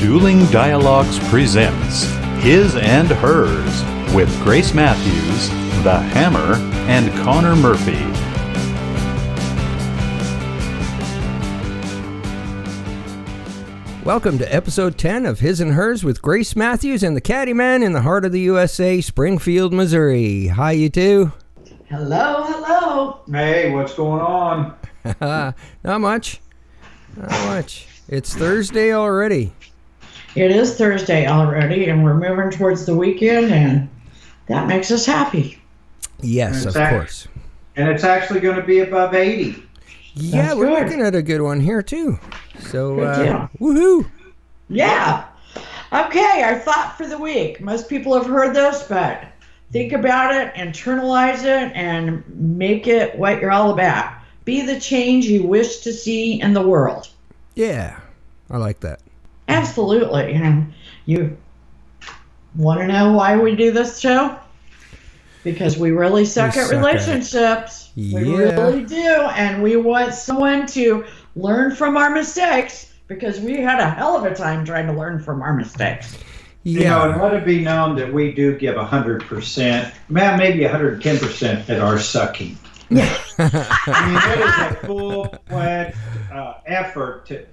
Dueling Dialogues presents His and Hers with Grace Matthews, The Hammer, and Connor Murphy. Welcome to episode 10 of His and Hers with Grace Matthews and the Caddyman in the heart of the USA, Springfield, Missouri. Hi, you two. Hello. Hey, what's going on? Not much. It's Thursday already. It is Thursday already, and we're moving towards the weekend, and that makes us happy. Yes, of course. And it's actually going to be above 80. Yeah, That's we're good. looking at a good one here, too. So, Good deal. woohoo! Yeah. Okay, our thought for the week. Most people have heard this, but think about it, internalize it, and make it what you're all about. Be the change you wish to see in the world. Yeah, I like that. Absolutely. And you want to know why we do this show? Because we really suck at suck at it. relationships. Yeah. We really do. And we want someone to learn from our mistakes because we had a hell of a time trying to learn from our mistakes. Yeah. You know, and let it be known that we do give 100%, maybe 110% at our sucking. Yeah. I mean, it is a full-fledged effort to.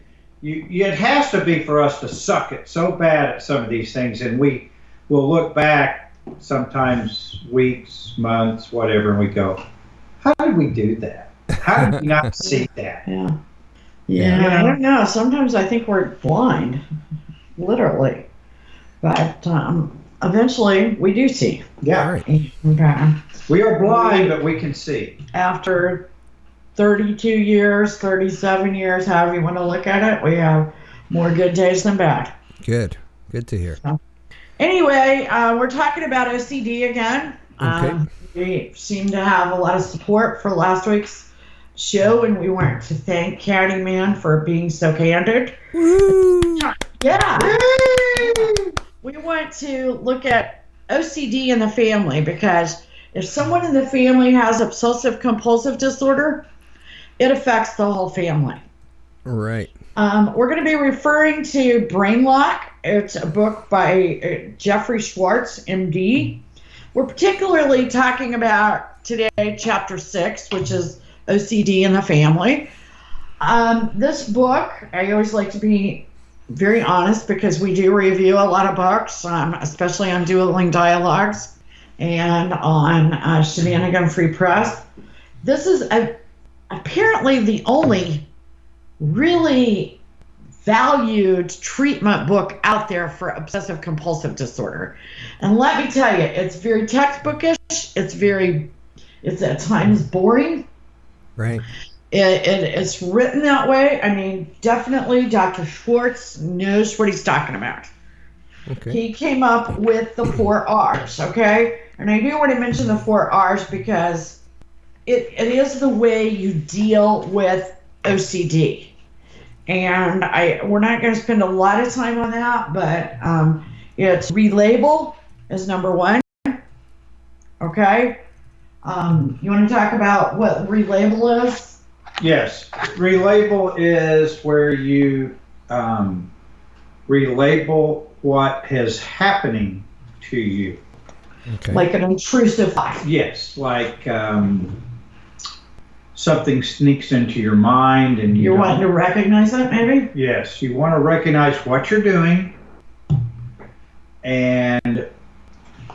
It has to be for us to suck it so bad at some of these things, and we will look back sometimes weeks, months, whatever, and we go, how did we do that? How did we not see that? Yeah, I don't know. Sometimes I think we're blind, literally. But eventually we do see. Yeah. All right. And, We are blind, but we can see. after 32 years, 37 years, however you want to look at it, we have more good days than bad. Good to hear. Anyway, we're talking about OCD again. Okay. We seem to have a lot of support for last week's show, and we want to thank Caddyman for being so candid. Woo! Yeah. We want to look at OCD in the family because if someone in the family has obsessive compulsive disorder, it affects the whole family. Right. We're going to be referring to Brain Lock. It's a book by Jeffrey Schwartz MD. We're particularly talking about today chapter 6, which is OCD in the family. This book, I always like to be very honest because we do review a lot of books, especially on Dueling Dialogues and on Shenanigan Free Press. This is apparently the only really valued treatment book out there for obsessive compulsive disorder. And let me tell you, it's very textbookish. It's at times boring. Right. It's written that way. I mean, definitely Dr. Schwartz knows what he's talking about. Okay. He came up with the 4 R's, okay? And I do want to mention the 4 R's because it is the way you deal with OCD. And we're not going to spend a lot of time on that, but it's relabel is number 1, okay? You want to talk about what relabel is? Yes. Relabel is where you relabel what is happening to you. Okay. Like an intrusive thought. Yes, like something sneaks into your mind and You're don't. wanting to recognize it, maybe? Yes, you want to recognize what you're doing and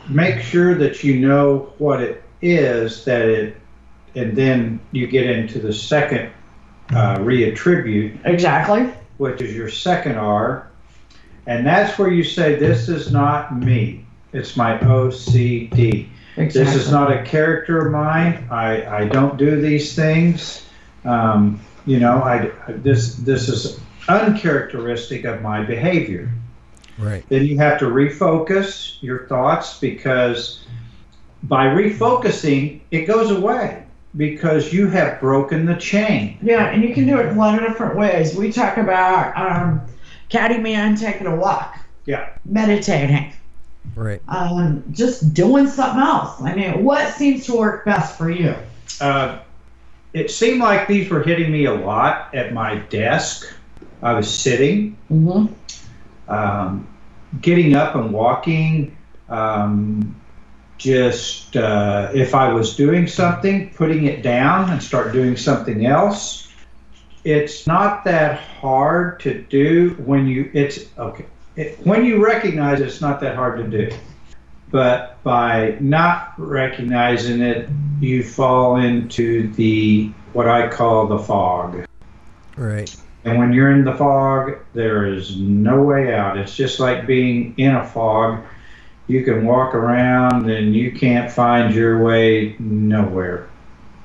make sure that you know what it is and then you get into the second reattribute, Exactly. which is your second R, and that's where you say, this is not me, it's my OCD. Exactly. This is not a character of mine. I don't do these things. This is uncharacteristic of my behavior. Right. Then you have to refocus your thoughts because by refocusing, it goes away because you have broken the chain. Yeah, and you can do it in a lot of different ways. We talk about Caddyman taking a walk, Yeah. meditating, Right. just doing something else. I mean, what seems to work best for you? It seemed like these were hitting me a lot at my desk. I was sitting. Mm-hmm. getting up and walking, if I was doing something, putting it down and start doing something else. It's not that hard to do when you recognize it's not that hard to do. But by not recognizing it, you fall into what I call the fog. Right. And when you're in the fog, there is no way out. It's just like being in a fog. You can walk around and you can't find your way nowhere.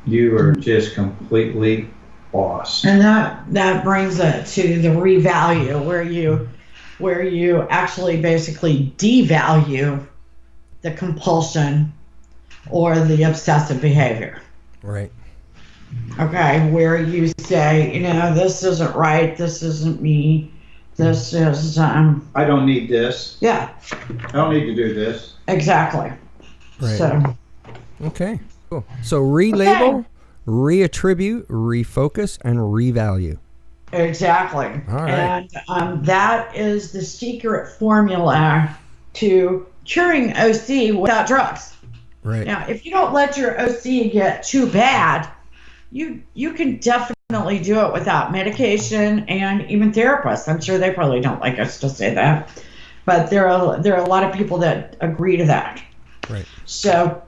You are just completely lost. And that brings it to the revalue, where you actually basically devalue the compulsion or the obsessive behavior. Right. Okay, where you say, this isn't right, this isn't me, this is I don't need this. Yeah. I don't need to do this. Exactly. Right. So okay, cool. So relabel, reattribute, refocus, and revalue. Exactly. All right. And that is the secret formula to curing OC without drugs. Right. Now, if you don't let your OC get too bad, you can definitely do it without medication and even therapists. I'm sure they probably don't like us to say that, but there are a lot of people that agree to that. Right. So,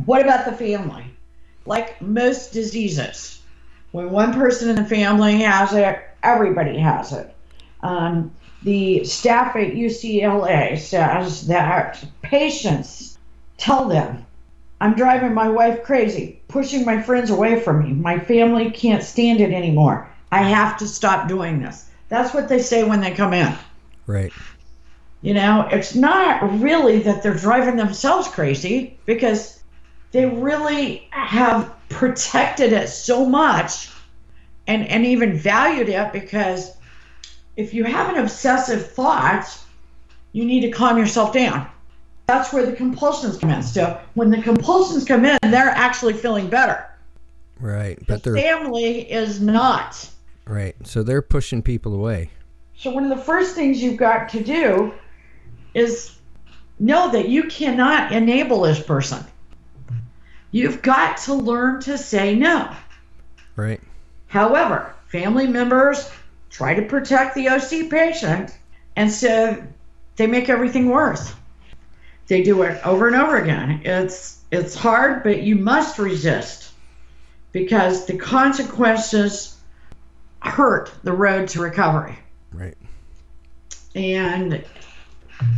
what about the family? Like most diseases, when one person in the family has it, everybody has it. The staff at UCLA says that patients tell them, I'm driving my wife crazy, pushing my friends away from me. My family can't stand it anymore. I have to stop doing this. That's what they say when they come in. Right. It's not really that they're driving themselves crazy, because they really have protected it so much and even valued it, because if you have an obsessive thought, you need to calm yourself down. That's where the compulsions come in. So when the compulsions come in, they're actually feeling better. Right. But the family is not. Right. So they're pushing people away. So one of the first things you've got to do is know that you cannot enable this person. You've got to learn to say no. Right. However, family members try to protect the OC patient, and so they make everything worse. They do it over and over again. It's hard, but you must resist, because the consequences hurt the road to recovery. Right. And,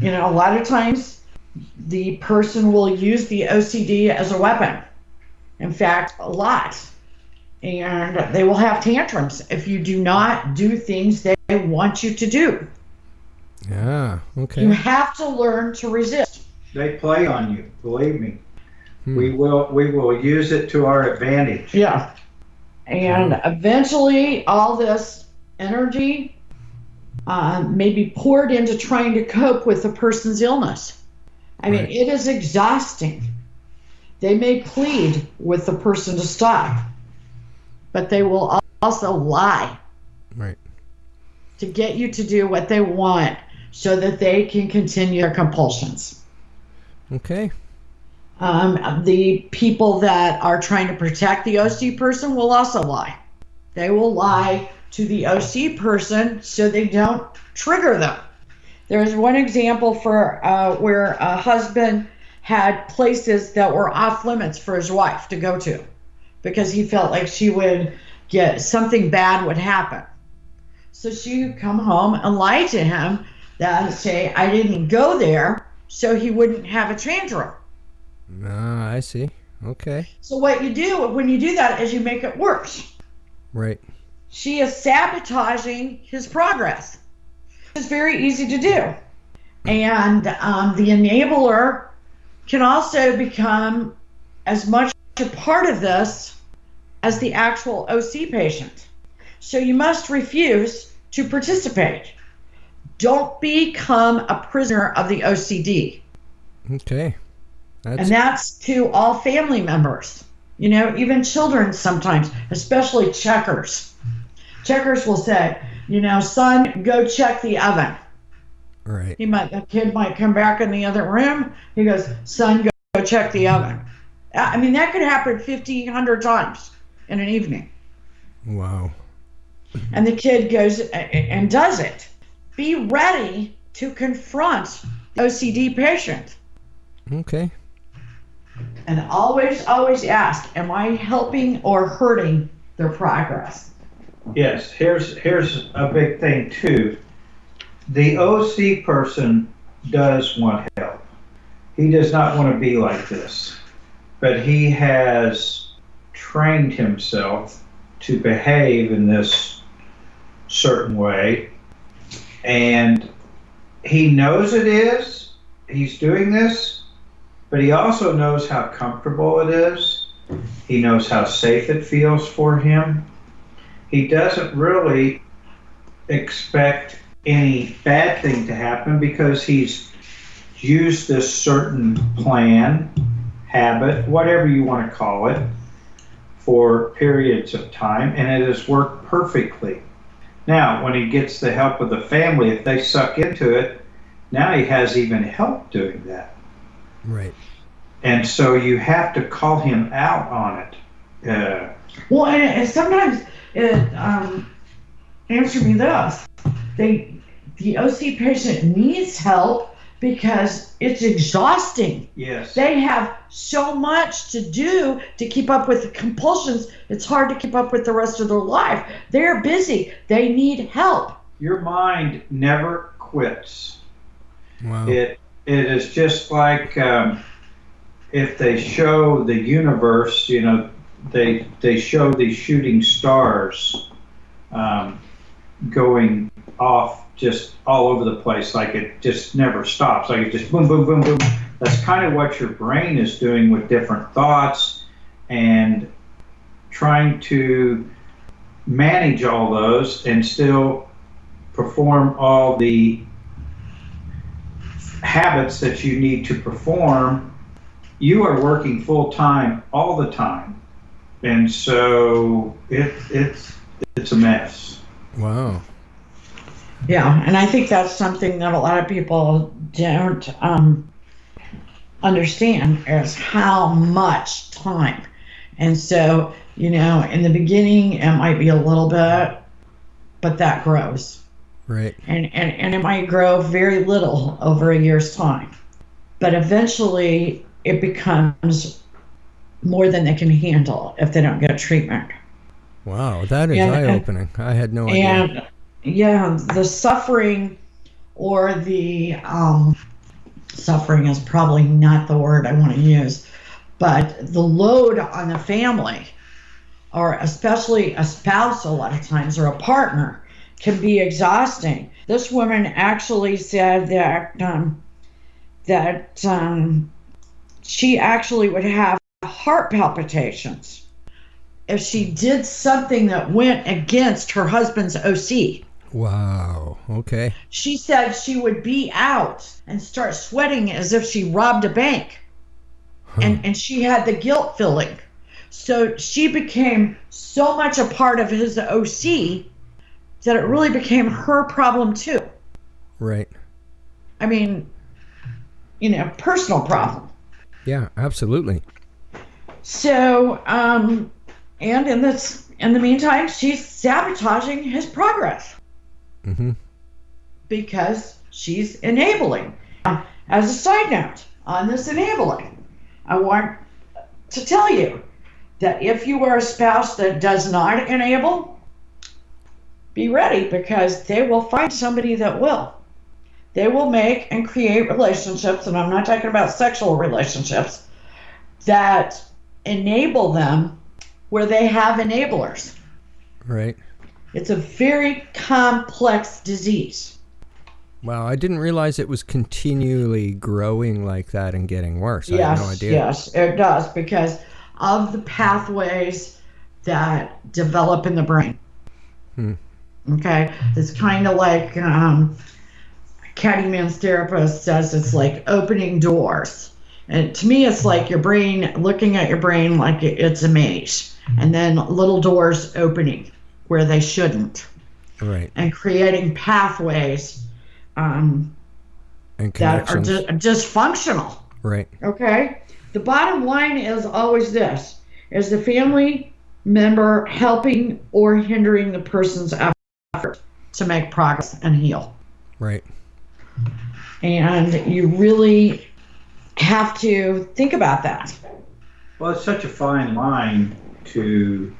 a lot of times the person will use the OCD as a weapon. In fact, a lot. And they will have tantrums if you do not do things they want you to do. Yeah, okay. You have to learn to resist. They play on you, believe me. We will use it to our advantage. Yeah. And eventually all this energy may be poured into trying to cope with the person's illness. I mean, it is exhausting. They may plead with the person to stop, but they will also lie. Right. To get you to do what they want so that they can continue their compulsions. Okay. The people that are trying to protect the OC person will also lie. They will lie to the OC person so they don't trigger them. There's one example for where a husband had places that were off limits for his wife to go to, because he felt like something bad would happen. So she would come home and lie to him and say, I didn't go there, so he wouldn't have a tantrum. Ah, I see. Okay. So what you do when you do that is you make it worse. Right. She is sabotaging his progress. It's very easy to do. And the enabler can also become as much a part of this as the actual OC patient. So you must refuse to participate. Don't become a prisoner of the OCD. Okay. And that's to all family members. Even children sometimes, especially checkers. Checkers will say, son, go check the oven. Right. The kid might come back in the other room. He goes, son, go check the oven. I mean, that could happen 50, 100 times in an evening. Wow. And the kid goes and does it. Be ready to confront the OCD patient. Okay. And always, always ask, am I helping or hurting their progress? Yes, here's a big thing too. The OC person does want help. He does not want to be like this, but he has trained himself to behave in this certain way, and he knows it is. He's doing this, but he also knows how comfortable it is. He knows how safe it feels for him. He doesn't really expect any bad thing to happen because he's used this certain plan, habit, whatever you want to call it, for periods of time, and it has worked perfectly. Now, when he gets the help of the family, if they suck into it, now he has even help doing that. Right. And so you have to call him out on it. Well, and sometimes answer me this. The OC patient needs help because it's exhausting. Yes. They have so much to do to keep up with the compulsions. It's hard to keep up with the rest of their life. They're busy. They need help. Your mind never quits. Wow. It is just like if they show the universe, they show these shooting stars going off just all over the place, like it just never stops, like it just boom, boom, boom, boom. That's kind of what your brain is doing with different thoughts and trying to manage all those and still perform all the habits that you need to perform. You are working full time all the time, and so it's a mess. Wow. Yeah, and I think that's something that a lot of people don't understand is how much time. And so, in the beginning, it might be a little bit, but that grows. Right. And it might grow very little over a year's time. But eventually, it becomes more than they can handle if they don't get treatment. Wow, that is eye-opening. I had no idea. And yeah, the suffering or the suffering is probably not the word I want to use, but the load on the family, or especially a spouse a lot of times, or a partner, can be exhausting. This woman actually said that she actually would have heart palpitations if she did something that went against her husband's OC. Wow. Okay. She said she would be out and start sweating as if she robbed a bank. Huh. And she had the guilt feeling. So she became so much a part of his OC that it really became her problem too. Right. I mean, personal problem. Yeah, absolutely. So, and in the meantime, she's sabotaging his progress. Mm-hmm. Because she's enabling. As a side note on this enabling, I want to tell you that if you are a spouse that does not enable, be ready, because they will find somebody that will. They will make and create relationships, and I'm not talking about sexual relationships, that enable them where they have enablers. Right. It's a very complex disease. Wow, I didn't realize it was continually growing like that and getting worse. I had no idea. Yes, it does, because of the pathways that develop in the brain. Okay? It's kind of like Caddy Man's therapist says, it's like opening doors. And to me, it's like your brain, looking at your brain like it's a maze, and then little doors opening where they shouldn't. Right. And creating pathways And that are connections. dysfunctional. Right. Okay? The bottom line is always this: is the family member helping or hindering the person's effort to make progress and heal? Right. And you really have to think about that. Well, it's such a fine line to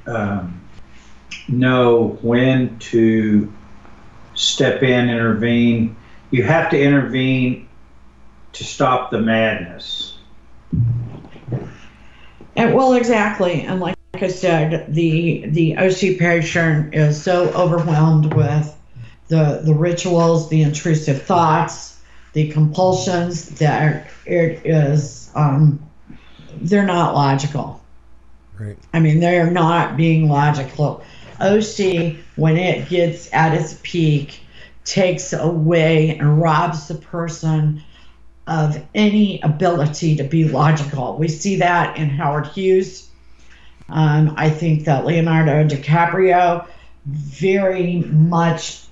know when to step in, intervene. You have to intervene to stop the madness. And well, exactly. And like I said, the OC patient is so overwhelmed with the rituals, the intrusive thoughts, the compulsions that it is they're not logical. Right. I mean, they're not being logical. OC, when it gets at its peak, takes away and robs the person of any ability to be logical. We see that in Howard Hughes. I think that Leonardo DiCaprio very much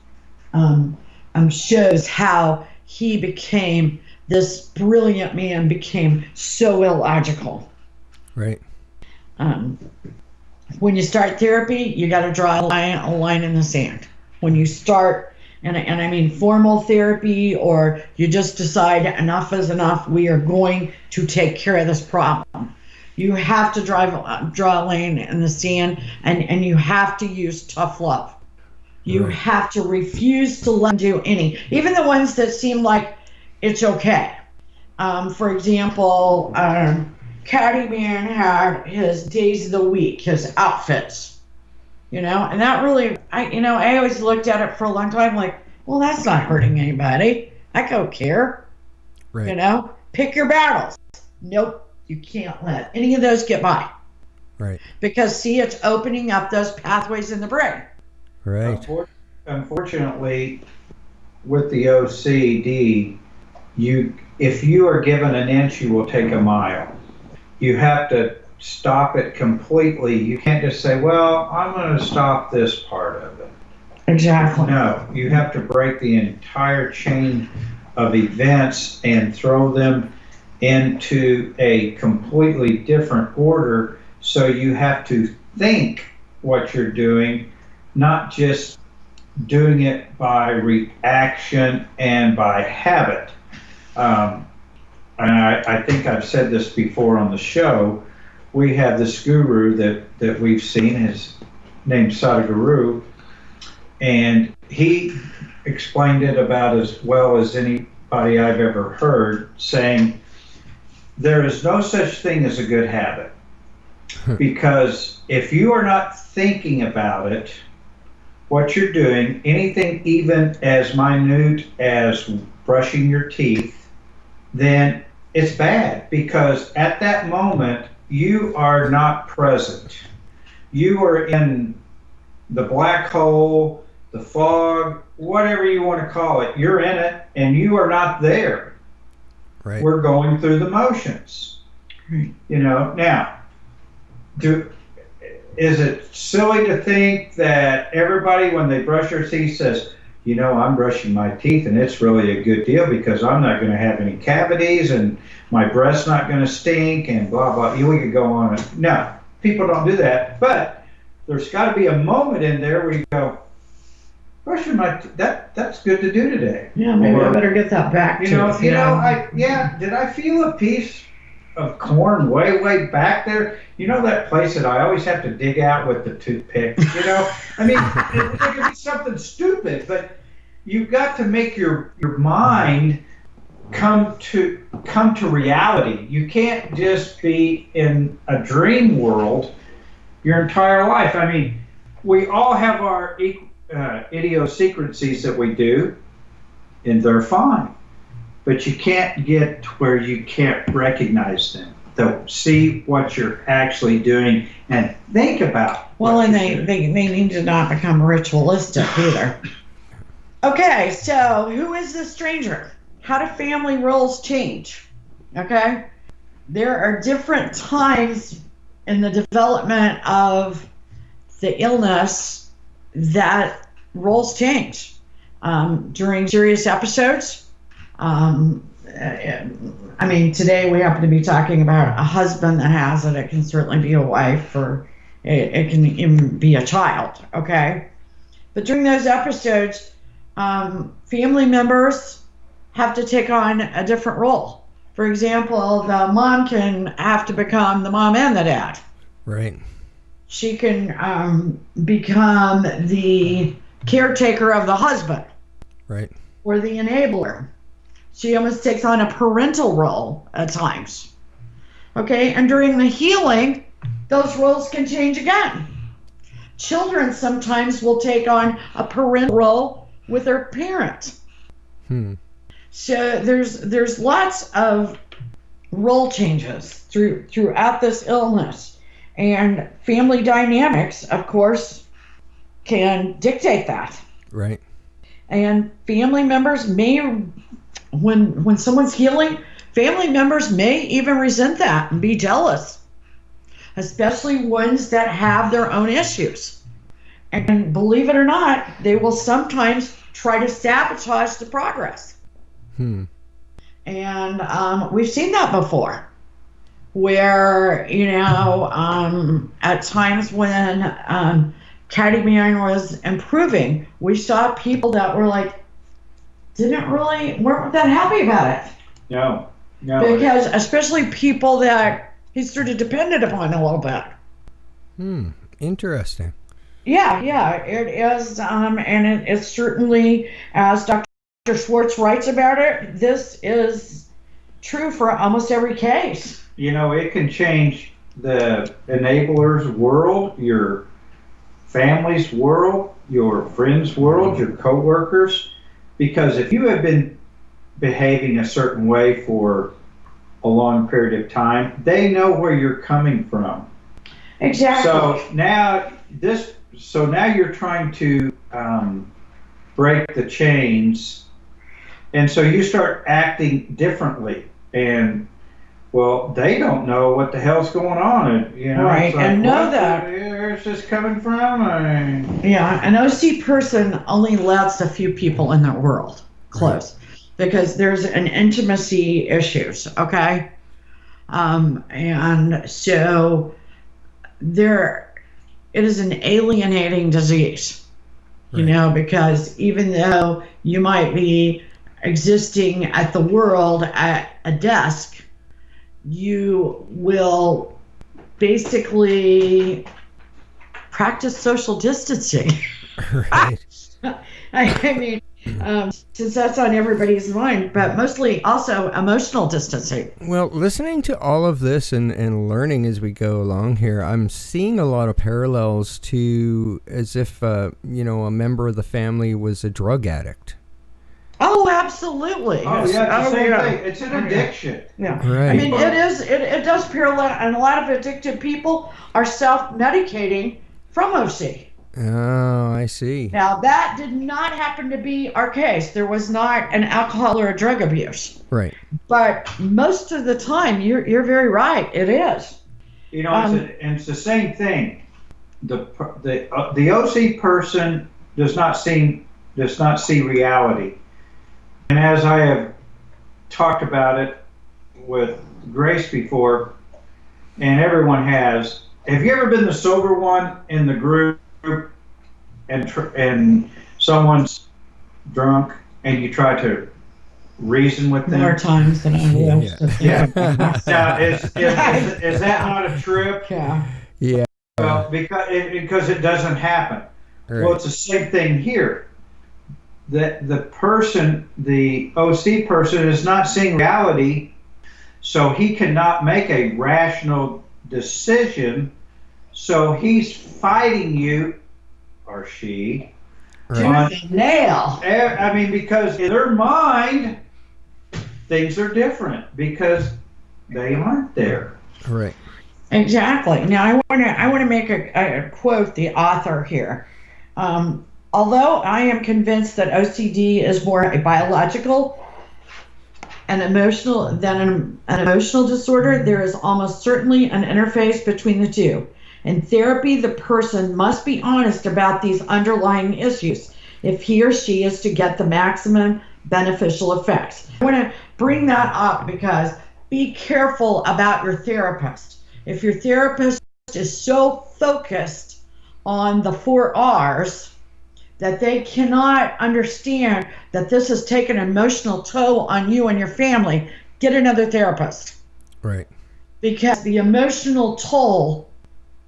shows how he became this brilliant man, became so illogical. Right. When you start therapy, you got to draw a line in the sand. When you start, and I mean formal therapy, or you just decide enough is enough, we are going to take care of this problem. You have to draw a line in the sand, and you have to use tough love. You Right. have to refuse to let them do any, even the ones that seem like it's okay. For example, Caddyman had his days of the week, his outfits, and that really, I always looked at it for a long time like, well, that's not hurting anybody. I don't care. Right. Pick your battles. Nope, you can't let any of those get by. Right. Because, see, it's opening up those pathways in the brain. Right. Unfortunately, with the OCD, if you are given an inch, you will take a mile. You have to stop it completely. You can't just say, well, I'm going to stop this part of it. Exactly. No, you have to break the entire chain of events and throw them into a completely different order. So you have to think what you're doing, not just doing it by reaction and by habit. And I think I've said this before on the show. We have this guru that we've seen, his named Sadhguru, and he explained it about as well as anybody I've ever heard, saying there is no such thing as a good habit. Because if you are not thinking about it, what you're doing, anything even as minute as brushing your teeth, then it's bad, because at that moment you are not present. You are in the black hole, the fog, whatever you want to call it. You're in it and you are not there. Right. We're going through the motions. Now, is it silly to think that everybody, when they brush their teeth, says, I'm brushing my teeth and it's really a good deal because I'm not going to have any cavities and my breath's not going to stink and blah, blah. We could go on. No, people don't do that. But there's got to be a moment in there where you go, brushing my teeth, that's good to do today. Yeah, maybe I better get that back did I feel a piece of corn way back there? That place that I always have to dig out with the toothpick, I mean, it could be something stupid, but you've got to make your mind come to reality. You can't just be in a dream world your entire life. I mean, we all have our idiosyncrasies that we do, and they're fine. But you can't get to where you can't recognize them. So see what you're actually doing and think about. Well, and they need to not become ritualistic either. Okay, so who is the stranger? How do family roles change? Okay, there are different times in the development of the illness that roles change. During serious episodes, I mean, today we happen to be talking about a husband that has it. It can certainly be a wife, or it can even be a child, okay? But during those episodes, family members have to take on a different role. For example, the mom can have to become the mom and the dad. Right. She can become the caretaker of the husband. Right. Or the enabler. She almost takes on a parental role at times. Okay, and during the healing, those roles can change again. Children sometimes will take on a parental role with their parent. So there's lots of role changes throughout this illness, and family dynamics, of course, can dictate that. Right. And family members may, when someone's healing, family members may even resent that and be jealous, especially ones that have their own issues. And believe it or not, they will sometimes try to sabotage the progress. And we've seen that before, where, at times when Candyman was improving, we saw people that were like, weren't that happy about it. No. Because especially people that he sort of depended upon a little bit. Interesting. Yeah, it is, and it's certainly, as Dr. Schwartz writes about it, this is true for almost every case. It can change the enabler's world, your family's world, your friends' world, your coworkers, because if you have been behaving a certain way for a long period of time, they know where you're coming from. Exactly. So now you're trying to break the chains, and so you start acting differently, and well, they don't know what the hell's going on, Right, it's like, and know that. Where's this coming from? Yeah, an OC person only lets a few people in their world close, because there's an intimacy issues, okay? And so it is an alienating disease, because even though you might be existing at the world at a desk, you will basically practice social distancing. Right. I mean, since that's on everybody's mind, but mostly also emotional distancing. Well, listening to all of this and learning as we go along here, I'm seeing a lot of parallels to as if, a member of the family was a drug addict. Oh, absolutely. Oh, Yes. yeah, it's the same yeah. thing. It's an addiction. Yeah. Right. I mean, it does parallel, and a lot of addicted people are self-medicating from OC. Oh, I see. Now, that did not happen to be our case. There was not an alcohol or a drug abuse. Right. But most of the time, you're very right. It is. It's the same thing. The OC person does not see reality. And as I have talked about it with Grace before, and everyone has, have you ever been the sober one in the group, and someone's drunk and you try to reason with them? More times than I will. Yeah. Now, is that not a trip? Yeah. Yeah. Well, because it doesn't happen. Right. Well, it's the same thing here. The OC person is not seeing reality, so he cannot make a rational decision. So he's fighting you, or she. Right. Nail. I mean, because in their mind, things are different because they aren't there. Right. Exactly. Now, I want to make a quote the author here. Although I am convinced that OCD is more a biological and emotional than an emotional disorder, there is almost certainly an interface between the two. In therapy, the person must be honest about these underlying issues if he or she is to get the maximum beneficial effects. I want to bring that up because be careful about your therapist. If your therapist is so focused on the 4 R's that they cannot understand that this has taken an emotional toll on you and your family, get another therapist. Right. Because the emotional toll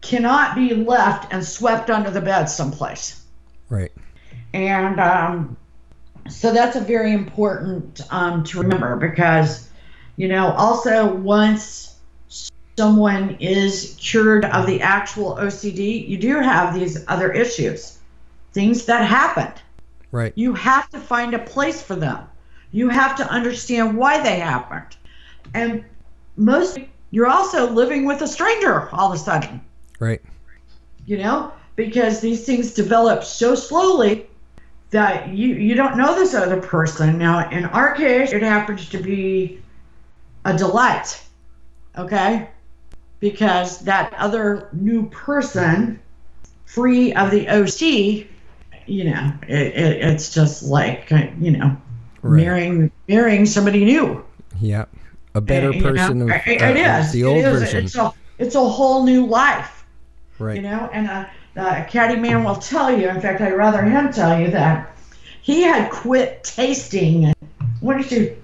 cannot be left and swept under the bed someplace. Right. And so that's a very important to remember because, also once someone is cured of the actual OCD, you do have these other issues, things that happened. Right. You have to find a place for them. You have to understand why they happened. And you're also living with a stranger all of a sudden. Right. Because these things develop so slowly that you don't know this other person. Now, in our case, it happens to be a delight, okay? Because that other new person, free of the OC, it's just like, Right. marrying somebody new. Yeah. A better person of it is. the old version. It's a whole new life. Right. And the caddy man will tell you, in fact, I'd rather him tell you that he had quit tasting. Why don't you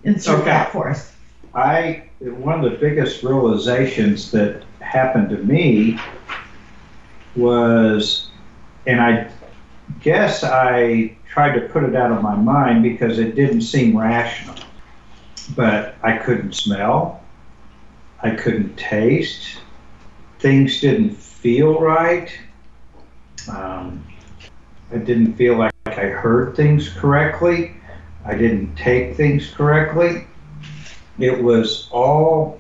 insert that for us? One of the biggest realizations that happened to me was, and I guess I tried to put it out of my mind because it didn't seem rational, but I couldn't smell, I couldn't taste, things didn't feel right. I didn't feel like I heard things correctly. I didn't take things correctly. It was all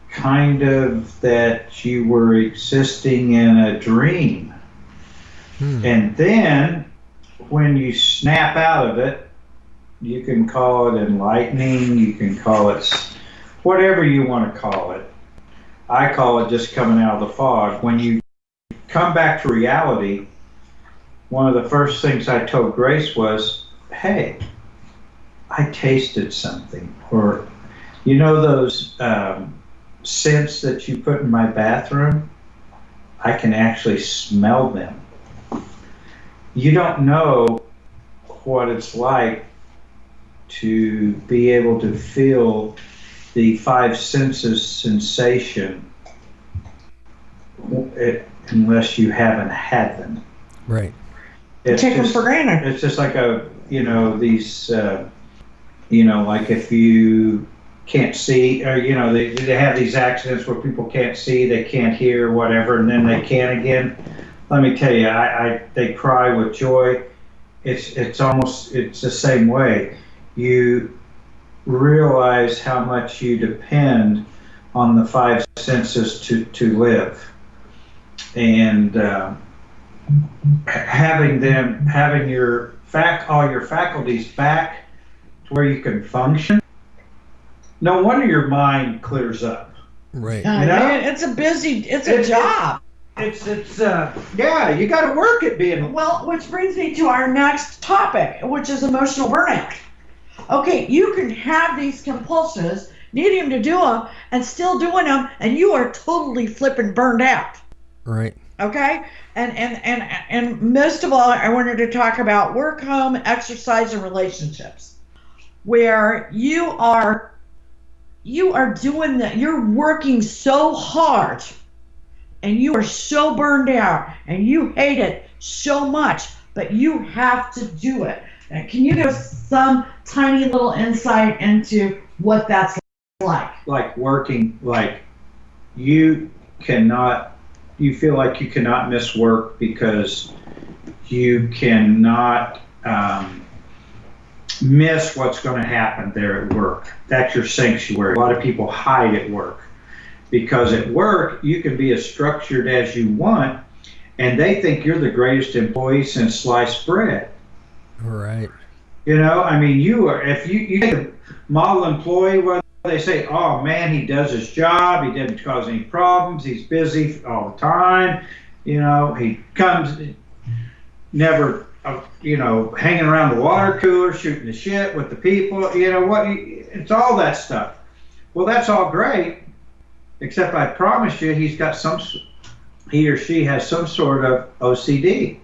kind of that you were existing in a dream. And then when you snap out of it, you can call it enlightening, you can call it whatever you want to call it. I call it just coming out of the fog. When you come back to reality, one of the first things I told Grace was, hey, I tasted something. Or, those scents that you put in my bathroom? I can actually smell them. You don't know what it's like to be able to feel the 5 senses sensation unless you haven't had them. Right. Take them for granted. It's just like these, like if you can't see, or, they have these accidents where people can't see, they can't hear, whatever, and then they can again. Let me tell you, they cry with joy. It's the same way. You realize how much you depend on the 5 senses to live. And having all your faculties back to where you can function, no wonder your mind clears up. Right. Man, it's a job. Yeah, you got to work at being. Well, which brings me to our next topic, which is emotional burnout. Okay, you can have these compulsions, needing to do them, and still doing them, and you are totally flipping burned out. Right. Okay, and most of all, I wanted to talk about work, home, exercise, and relationships, where you are doing that. You're working so hard, and you are so burned out, and you hate it so much, but you have to do it. Can you give us some tiny little insight into what that's like? Like working, like you feel like you cannot miss work because you cannot miss what's going to happen there at work. That's your sanctuary. A lot of people hide at work because at work you can be as structured as you want, and they think you're the greatest employee since sliced bread. Right. You are. If you take a model employee, where they say, "Oh man, he does his job. He didn't cause any problems. He's busy all the time. He comes, never hanging around the water cooler, shooting the shit with the people. It's all that stuff. Well, that's all great, except I promise you, he or she has some sort of OCD.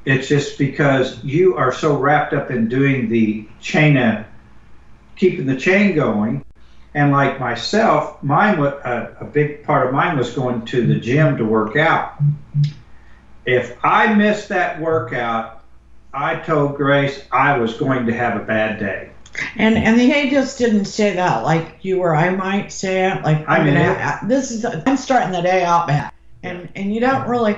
It's just because you are so wrapped up in doing keeping the chain going. And like myself, a big part of mine was going to the gym to work out. If I missed that workout, I told Grace I was going to have a bad day. And he just didn't say that like you or I might say it. Like, I'm starting the day out bad. And you don't really,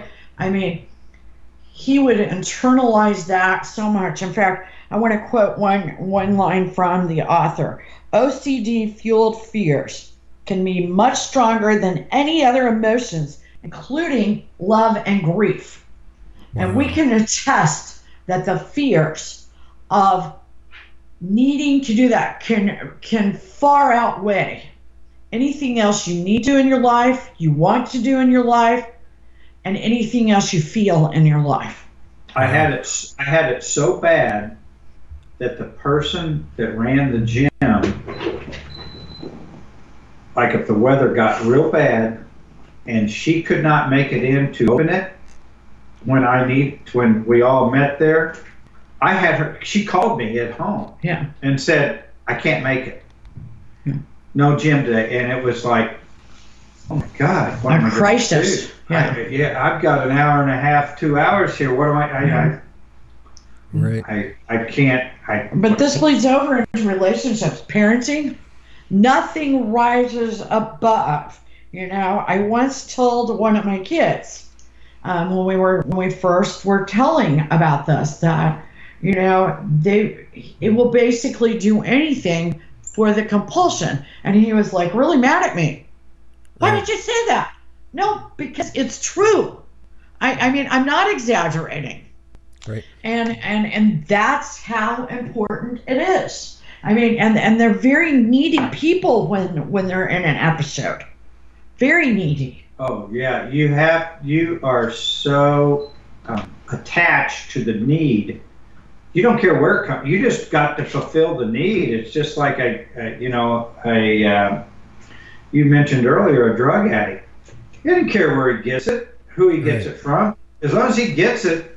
he would internalize that so much. In fact, I want to quote one line from the author. OCD-fueled fears can be much stronger than any other emotions, including love and grief. Wow. And we can attest that the fears of needing to do that can far outweigh anything else you need to in your life, you want to do in your life, and anything else you feel in your life. I had it so bad that the person that ran the gym, like if the weather got real bad and she could not make it in to open it when we all met there, I had her, she called me at home and said, I can't make it. No gym today. And it was like, oh my God, what am I going to do? I've got an hour and a half, 2 hours here. What am I can't. But this bleeds over into relationships, parenting. Nothing rises above. I once told one of my kids when we first were telling about this that it will basically do anything for the compulsion, and he was like really mad at me. Why did you say that? No, because it's true. I'm not exaggerating. Right. And that's how important it is. And they're very needy people when they're in an episode. Very needy. Oh yeah, you are so attached to the need. You don't care where it comes. You just got to fulfill the need. It's just like you mentioned earlier, a drug addict. He doesn't care where he gets it, who he gets it from. As long as he gets it,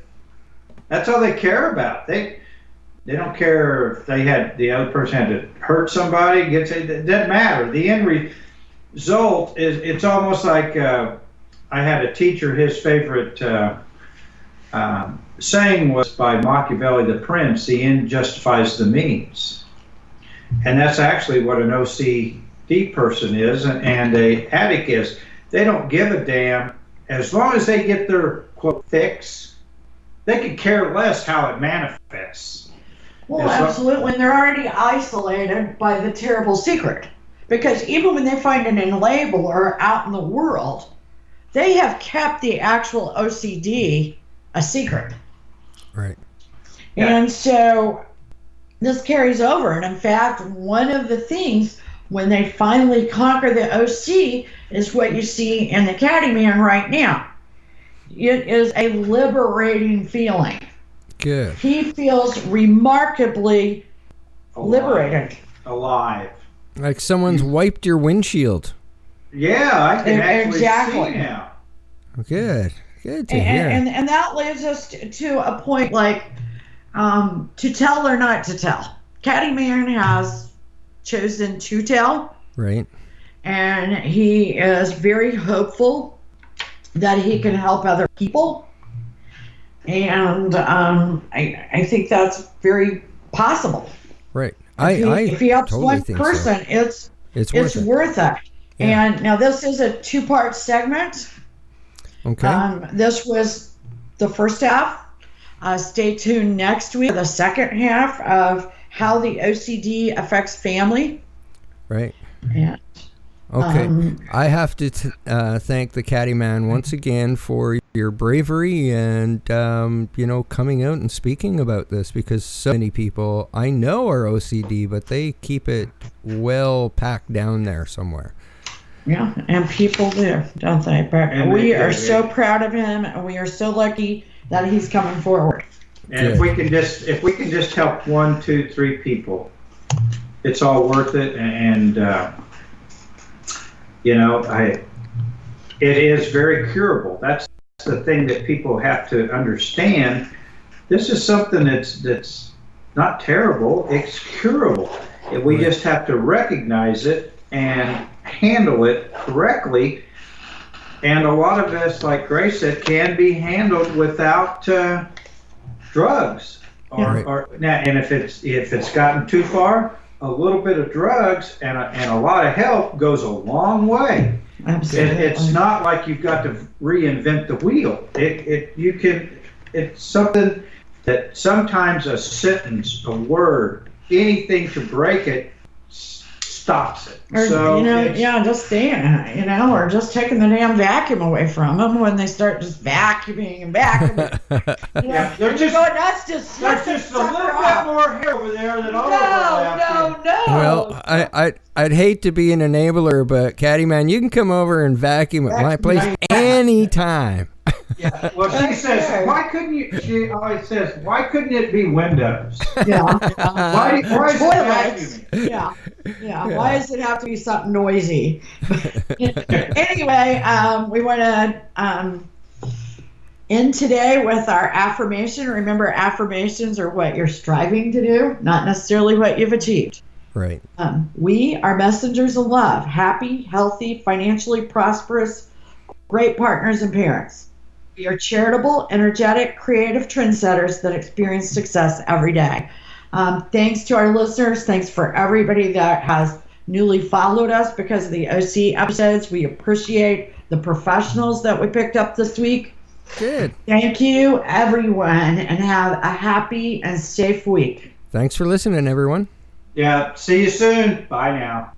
that's all they care about. They don't care if the other person had to hurt somebody. It doesn't matter. The end result is, it's almost like I had a teacher, his favorite saying was by Machiavelli, the Prince, the end justifies the means. And that's actually what an OCD person is and a addict is. They don't give a damn. As long as they get their, quote, fix, they could care less how it manifests. Well, absolutely. And they're already isolated by the terrible secret. Because even when they find it in a label or out in the world, they have kept the actual OCD a secret. Right. And so this carries over. And in fact, one of the things when they finally conquer the OC is what you see in the Caddyman right now. It is a liberating feeling. Good. He feels remarkably liberated. Alive. Like someone's wiped your windshield. Yeah, I can actually see now. Good. Good to hear. And that leads us to a point like to tell or not to tell. Caddyman has chosen to tell. Right. And he is very hopeful that he can help other people. And I think that's very possible. Right. If he helps totally one person, so. it's worth it. Yeah. And now this is a 2-part segment. Okay. This was the first half. Stay tuned next week for the second half of how the OCD affects family. Right. Yeah. Okay. I have to thank the Caddyman once again for your bravery and, coming out and speaking about this, because so many people I know are OCD, but they keep it well packed down there somewhere. Yeah, and people do, don't they? But we are so proud of him, and we are so lucky that he's coming forward. And if we can just help 1, 2, 3 people, it's all worth it. And it is very curable. That's the thing that people have to understand. This is something that's not terrible. It's curable. We just have to recognize it and handle it correctly. And a lot of this, like Grace said, can be handled without drugs. And if it's gotten too far, a little bit of drugs and a lot of help goes a long way. Absolutely. It's not like you've got to reinvent the wheel. It's something that sometimes a sentence, a word, anything to break it stops it. Or, just staying, or just taking the damn vacuum away from them when they start just vacuuming and vacuuming. They're just that's just a little bit more hair over there than all of No. Well, I'd hate to be an enabler, but Caddy Man, you can come over and vacuum at my place anytime. Yeah. Well, she says, why couldn't you? She always says, why couldn't it be windows? Yeah. Why is it vacuuming? Yeah. Why does it have to be something noisy? Anyway, we want to end today with our affirmation. Remember, affirmations are what you're striving to do, not necessarily what you've achieved. Right. We are messengers of love, happy, healthy, financially prosperous, great partners and parents. We are charitable, energetic, creative trendsetters that experience success every day. Thanks to our listeners. Thanks for everybody that has newly followed us because of the OC episodes. We appreciate the professionals that we picked up this week. Good. Thank you, everyone, and have a happy and safe week. Thanks for listening, everyone. Yeah. See you soon. Bye now.